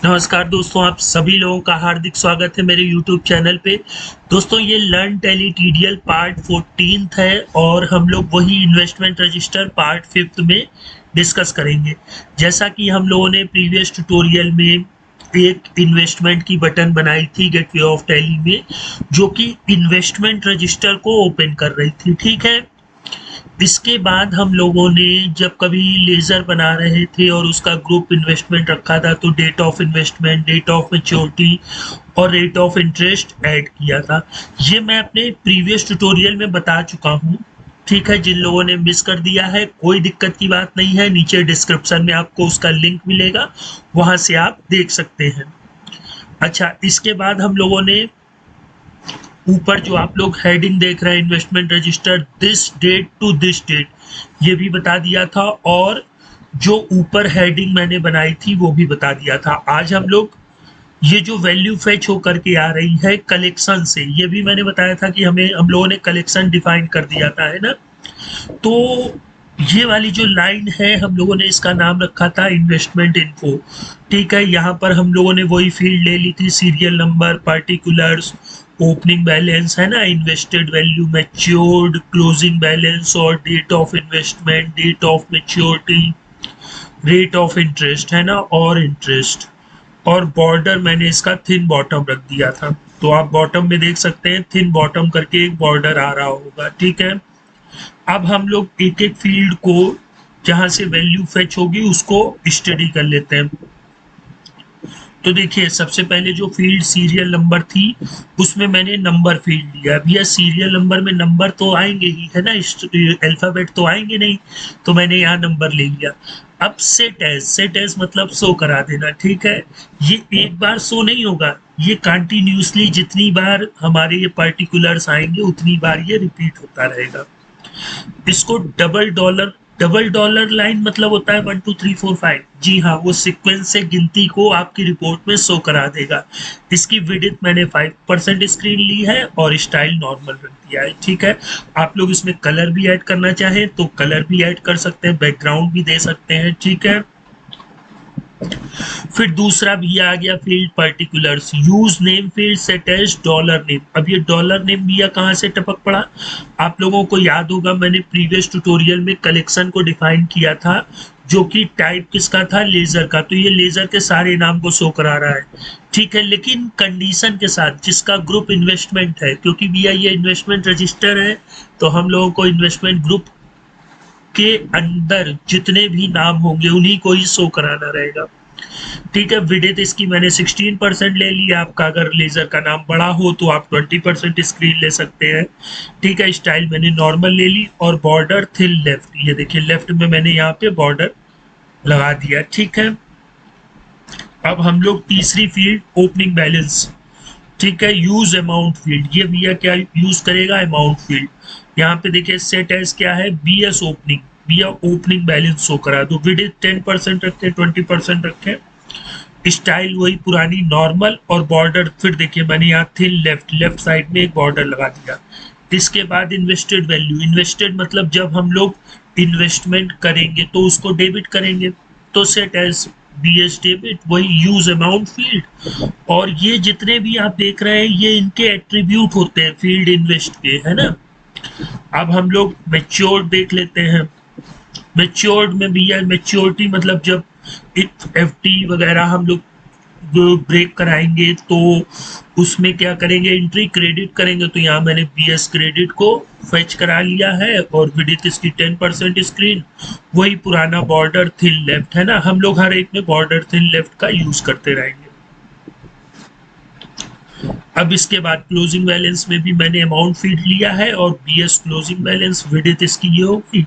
नमस्कार दोस्तों, आप सभी लोगों का हार्दिक स्वागत है मेरे यूट्यूब चैनल पे। दोस्तों, ये learn tele TDL part 14th है और हम लोग वही इन्वेस्टमेंट रजिस्टर पार्ट 5th में डिस्कस करेंगे। जैसा कि हम लोगों ने प्रीवियस ट्यूटोरियल में एक इन्वेस्टमेंट की बटन बनाई थी गेटवे ऑफ टैली में, जो कि इन्वेस्टमेंट रजिस्टर को ओपन कर रही थी। ठीक है, इसके बाद हम लोगों ने जब कभी लेज़र बना रहे थे और उसका ग्रुप इन्वेस्टमेंट रखा था, तो date of investment, date of maturity और रेट ऑफ इंटरेस्ट ऐड किया था। ये मैं अपने प्रीवियस ट्यूटोरियल में बता चुका हूँ। ठीक है, जिन लोगों ने मिस कर दिया है कोई दिक्कत की बात नहीं है, नीचे डिस्क्रिप्शन में आपको उसका लिंक मिलेगा, वहाँ से आप देख सकते हैं। अच्छा, इसके बाद हम लोगों ने ऊपर जो आप लोग हेडिंग देख रहे हैं, investment register this date to this date, ये भी बता दिया था, और जो ऊपर हेडिंग मैंने बनाई थी वो भी बता दिया था। आज हम लोग ये जो वैल्यू फेच होकर के आ रही है कलेक्शन से, ये भी मैंने बताया था कि हम लोगों ने कलेक्शन डिफाइन कर दिया था, है ना। तो ये वाली जो लाइन है, हम लोगों ने इसका नाम रखा था इन्वेस्टमेंट इन्फो। ठीक है, यहाँ पर हम लोगों ने वही फील्ड ले ली थी, serial number, particulars, opening balance, है ना, invested value, matured, closing balance और date of investment, date of maturity, rate of interest, है ना, और इंटरेस्ट। और बॉर्डर मैंने इसका थिन बॉटम रख दिया था, तो आप बॉटम में देख सकते हैं थिन बॉटम करके एक बॉर्डर आ रहा होगा। ठीक है, अब हम लोग एक एक फील्ड को जहां से वैल्यू फेच होगी उसको स्टडी कर लेते हैं। तो देखिए, सबसे पहले जो फील्ड सीरियल नंबर थी उसमें मैंने नंबर फील्ड लिया। भैया सीरियल नंबर में नंबर तो आएंगे ही, है ना, अल्फाबेट तो आएंगे नहीं, तो मैंने यहाँ नंबर ले लिया। अब सेट एज मतलब शो करा देना। ठीक है, ये एक बार शो नहीं होगा, ये कंटिन्यूसली जितनी बार हमारे ये पर्टिकुलर्स आएंगे उतनी बार ये रिपीट होता रहेगा। इसको डबल डॉलर लाइन मतलब होता है 1 2 3 4 5। जी हाँ, वो सीक्वेंस से गिनती को आपकी रिपोर्ट में शो करा देगा। इसकी विड्थ मैंने 5% स्क्रीन ली है और स्टाइल नॉर्मल रख दिया है। ठीक है, आप लोग इसमें कलर भी ऐड करना चाहें तो कलर भी ऐड कर सकते हैं, बैकग्राउंड भी दे सकते हैं। ठीक है, फिर दूसरा भी आ गया field particulars, use name field set as dollar name. अब ये डॉलर नेम भी कहाँ से टपक पड़ा, आप लोगों को याद होगा मैंने प्रीवियस ट्यूटोरियल में कलेक्शन को डिफाइन किया था, जो कि टाइप किसका था, लेजर का। तो ये लेजर के सारे नाम को शो करा रहा है। ठीक है, लेकिन कंडीशन के साथ, जिसका ग्रुप इन्वेस्टमेंट है, क्योंकि भैया ये इन्वेस्टमेंट रजिस्टर है, तो हम लोगों को इन्वेस्टमेंट ग्रुप के अंदर जितने भी नाम होंगे उन्हीं को ही शो कराना रहेगा। ठीक है, विड्थ इसकी मैंने 16% ले लिया। आपका अगर लेजर का नाम बड़ा हो तो आप 20% स्क्रीन ले सकते हैं। ठीक है, स्टाइल मैंने नॉर्मल ले ली और बॉर्डर थिन लेफ्ट, ये देखिए लेफ्ट में मैंने यहाँ पे बॉर्डर लगा दिया। ठीक है, अब हम लोग तीसरी फील्ड ओपनिंग बैलेंस। ठीक है, यूज अमाउंट फील्ड, ये भैया क्या यूज करेगा, अमाउंट फील्ड। यहाँ पे देखिए सेट एज क्या है, बी एस ओपनिंग, भैया ओपनिंग बैलेंस शो करा दो। विड्थ 10% रखें, 20% रखें, स्टाइल वही पुरानी नॉर्मल, और बॉर्डर फिर देखिए मैंने यहाँ थिन लेफ्ट साइड में एक बॉर्डर लगा दिया। इसके बाद इन्वेस्टेड वैल्यू, इन्वेस्टेड मतलब जब हम लोग इन्वेस्टमेंट करेंगे तो उसको डेबिट करेंगे, तो set as B S debit, वही यूज अमाउंट फील्ड। और ये जितने भी आप देख रहे हैं ये इनके एट्रीब्यूट होते हैं फील्ड इन्वेस्ट के, है ना। अब हम लोग मैच्योर्ड देख लेते हैं। मैच्योर्ड में भैया मैच्योरिटी मतलब जब एफडी वगैरह हम लोग ब्रेक कराएंगे तो उसमें क्या करेंगे, एंट्री क्रेडिट करेंगे। तो यहाँ मैंने बीएस क्रेडिट को फेच करा लिया है और विड्थ इसकी 10% स्क्रीन, वही पुराना बॉर्डर थिन लेफ्ट, है ना। हम लोग हर एक में बॉर्डर थिन लेफ्ट का यूज करते रहेंगे। अब इसके बाद क्लोजिंग बैलेंस में भी मैंने अमाउंट फीड लिया है और बीएस क्लोजिंग बैलेंस, विड्थ इसकी ये होगी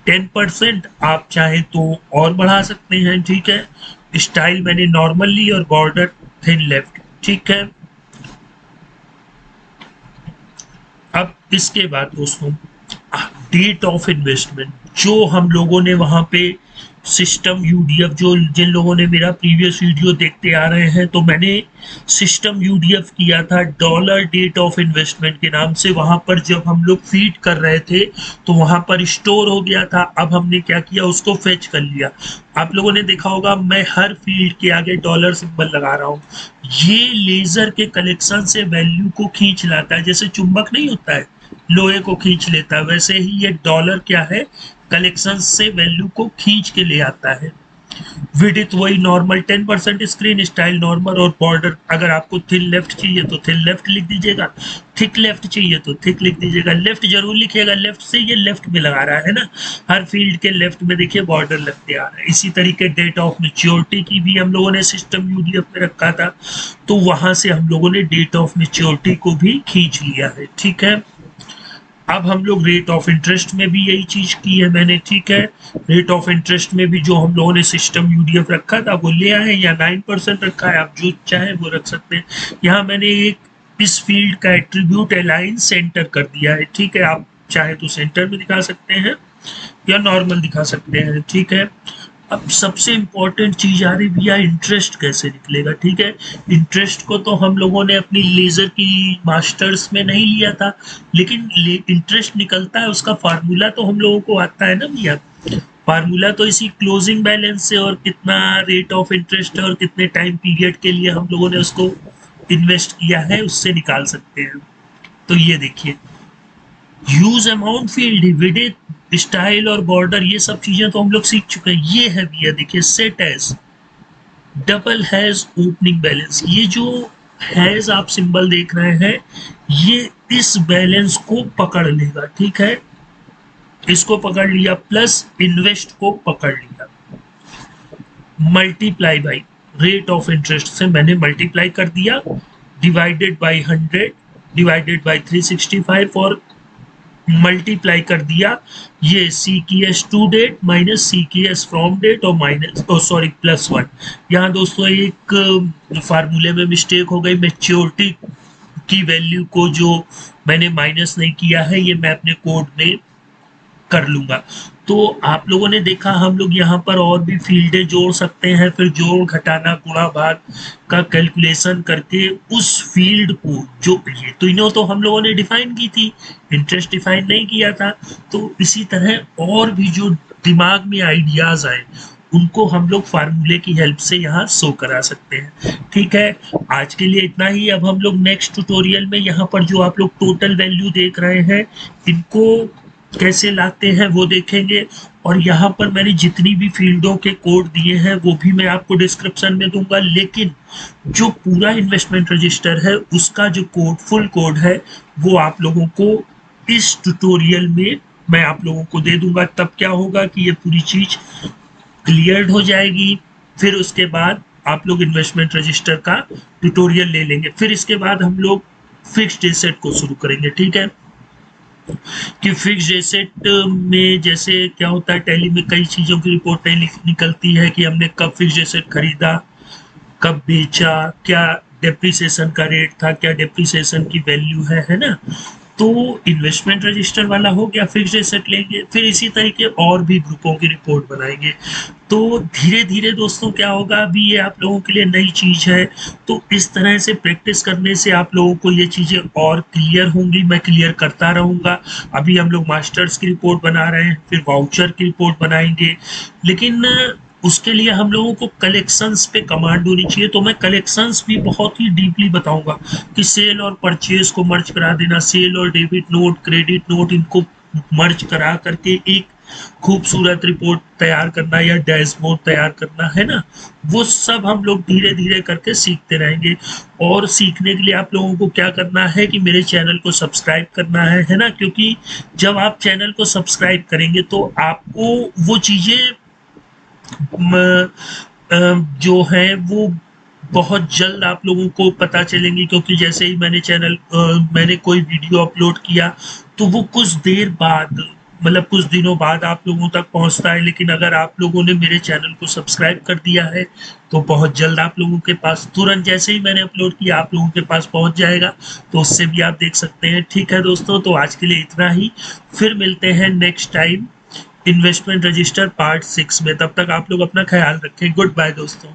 10%, आप चाहे तो और बढ़ा सकते हैं। ठीक है, स्टाइल मैंने नॉर्मल ली और बॉर्डर थिन लेफ्ट। ठीक है, अब इसके बाद दोस्तों डेट ऑफ इन्वेस्टमेंट, जो हम लोगों ने वहां पे सिस्टम यूडीएफ, जो जिन लोगों ने मेरा प्रीवियस वीडियो देखते आ रहे हैं, तो मैंने सिस्टम यूडीएफ किया था डॉलर डेट ऑफ इन्वेस्टमेंट के नाम से। वहां पर जब हम लोग फीड कर रहे थे तो वहां पर स्टोर हो गया था। अब हमने क्या किया, उसको फेच कर लिया। आप लोगों ने देखा होगा मैं हर फील्ड के आगे डॉलर सिंबल लगा रहा हूँ। ये लेजर के कलेक्शन से वैल्यू को खींच लाता है, जैसे चुंबक नहीं होता है लोहे को खींच लेता है, वैसे ही ये डॉलर क्या है, कलेक्शन से वैल्यू को खींच के ले आता है। विड्थ वही नॉर्मल 10%, स्क्रीन स्टाइल नॉर्मल, और बॉर्डर अगर आपको थिन लेफ्ट चाहिए तो थिन लेफ्ट लिख दीजिएगा, थिक लेफ्ट चाहिए तो थिक लिख दीजिएगा। लेफ्ट जरूर लिखिएगा, लेफ्ट से ये लेफ्ट में लगा रहा है ना, हर फील्ड के लेफ्ट में देखिए बॉर्डर लगते आ रहा है। इसी तरीके डेट ऑफ मेच्योरिटी की भी हम लोगों ने सिस्टम यूडीएफ में रखा था, तो वहां से हम लोगों ने डेट ऑफ मेच्योरिटी को भी खींच लिया है। ठीक है, अब हम लोग रेट ऑफ इंटरेस्ट में भी यही चीज की है मैंने। ठीक है, रेट ऑफ इंटरेस्ट में भी जो हम लोगों ने सिस्टम यूडीएफ रखा था वो ले आए, या 9% रखा है, आप जो चाहे वो रख सकते हैं। यहाँ मैंने एक इस फील्ड का एट्रीब्यूट अलाइन सेंटर कर दिया है। ठीक है, आप चाहे तो सेंटर में दिखा सकते हैं या नॉर्मल दिखा सकते हैं। ठीक है, अब सबसे इंपॉर्टेंट चीज आ रही भैया, इंटरेस्ट कैसे निकलेगा। ठीक है, इंटरेस्ट को तो हम लोगों ने अपनी लेजर की मास्टर्स में नहीं लिया था, लेकिन इंटरेस्ट निकलता है, उसका फार्मूला तो हम लोगों को आता है ना भैया। फार्मूला तो इसी क्लोजिंग बैलेंस से और कितना रेट ऑफ इंटरेस्ट है और कितने टाइम पीरियड के लिए हम लोगों ने उसको इन्वेस्ट किया है उससे निकाल सकते हैं। तो ये देखिए, use amount field, width, style और बॉर्डर, ये सब चीजें तो हम लोग सीख चुके हैं। ये है भैया देखिए, set as, double has, opening balance. ये जो हैज आप सिंबल देख रहे हैं, ये इस बैलेंस को पकड़ लेगा। ठीक है, इसको पकड़ लिया, प्लस इन्वेस्ट को पकड़ लिया, multiply by rate of interest से मैंने मल्टीप्लाई कर दिया, डिवाइडेड बाई 100, डिवाइडेड बाई 365 और मल्टीप्लाई कर दिया ये सी की एस टू डेट माइनस सी की एस फ्रॉम डेट और माइनस सॉरी +1। यहाँ दोस्तों एक फार्मूले में मिस्टेक हो गई, मेच्योरिटी की वैल्यू को जो मैंने माइनस नहीं किया है, ये मैं अपने कोड में कर लूंगा। तो आप लोगों ने देखा हम लोग यहाँ पर और भी फील्डें जोड़ सकते हैं, फिर जोड़ घटाना गुणा भाग का कैलकुलेशन करके उस फील्ड को जो ये तीनों तो हम लोगों ने डिफाइन की थी, इंटरेस्ट डिफाइन नहीं किया था। तो इसी तरह और भी जो दिमाग में आइडियाज आए उनको हम लोग फार्मूले की हेल्प से यहाँ शो करा सकते हैं। ठीक है, आज के लिए इतना ही। अब हम लोग नेक्स्ट ट्यूटोरियल में यहाँ पर जो आप लोग टोटल वैल्यू देख रहे हैं इनको कैसे लाते हैं वो देखेंगे, और यहाँ पर मैंने जितनी भी फील्डों के कोड दिए हैं वो भी मैं आपको डिस्क्रिप्शन में दूंगा, लेकिन जो पूरा इन्वेस्टमेंट रजिस्टर है उसका जो कोड, फुल कोड है, वो आप लोगों को इस ट्यूटोरियल में मैं आप लोगों को दे दूंगा। तब क्या होगा कि ये पूरी चीज क्लियर हो जाएगी। फिर उसके बाद आप लोग इन्वेस्टमेंट रजिस्टर का ट्यूटोरियल ले लेंगे, फिर इसके बाद हम लोग फिक्स्ड एसेट को शुरू करेंगे। ठीक है, कि फिक्स्ड एसेट में जैसे क्या होता है, टैली में कई चीज़ों की रिपोर्ट निकलती है कि हमने कब फिक्स्ड एसेट खरीदा, कब बेचा, क्या डेप्रिसिएशन का रेट था, क्या डेप्रिसिएशन की वैल्यू है ना। तो इन्वेस्टमेंट रजिस्टर वाला हो गया, फिक्स्ड एसेट लेंगे, फिर इसी तरीके और भी ग्रुपों की रिपोर्ट बनाएंगे। तो धीरे धीरे दोस्तों क्या होगा, अभी ये आप लोगों के लिए नई चीज है, तो इस तरह से प्रैक्टिस करने से आप लोगों को ये चीजें और क्लियर होंगी, मैं क्लियर करता रहूंगा। अभी हम लोग मास्टर्स की रिपोर्ट बना रहे हैं, फिर वाउचर की रिपोर्ट बनाएंगे, लेकिन उसके लिए हम लोगों को कलेक्शंस पे कमांड होनी चाहिए। तो मैं कलेक्शंस भी बहुत ही डीपली बताऊंगा कि सेल और परचेज को मर्ज करा देना, सेल और डेबिट नोट, क्रेडिट नोट, इनको मर्ज करा करके एक खूबसूरत रिपोर्ट तैयार करना या डैशबोर्ड तैयार करना है ना, वो सब हम लोग धीरे धीरे करके सीखते रहेंगे। और सीखने के लिए आप लोगों को क्या करना है कि मेरे चैनल को सब्सक्राइब करना है ना, क्योंकि जब आप चैनल को सब्सक्राइब करेंगे तो आपको वो चीजें जो है वो बहुत जल्द आप लोगों को पता चलेंगी, क्योंकि जैसे ही मैंने कोई वीडियो अपलोड किया तो वो कुछ देर बाद, मतलब कुछ दिनों बाद आप लोगों तक पहुंचता है। लेकिन अगर आप लोगों ने मेरे चैनल को सब्सक्राइब कर दिया है तो बहुत जल्द आप लोगों के पास, तुरंत जैसे ही मैंने अपलोड किया आप लोगों के पास पहुंच जाएगा, तो उससे भी आप देख सकते हैं। ठीक है दोस्तों, तो आज के लिए इतना ही, फिर मिलते हैं next time investment register part 6 में। तब तक आप लोग अपना ख्याल रखें। गुड बाय दोस्तों।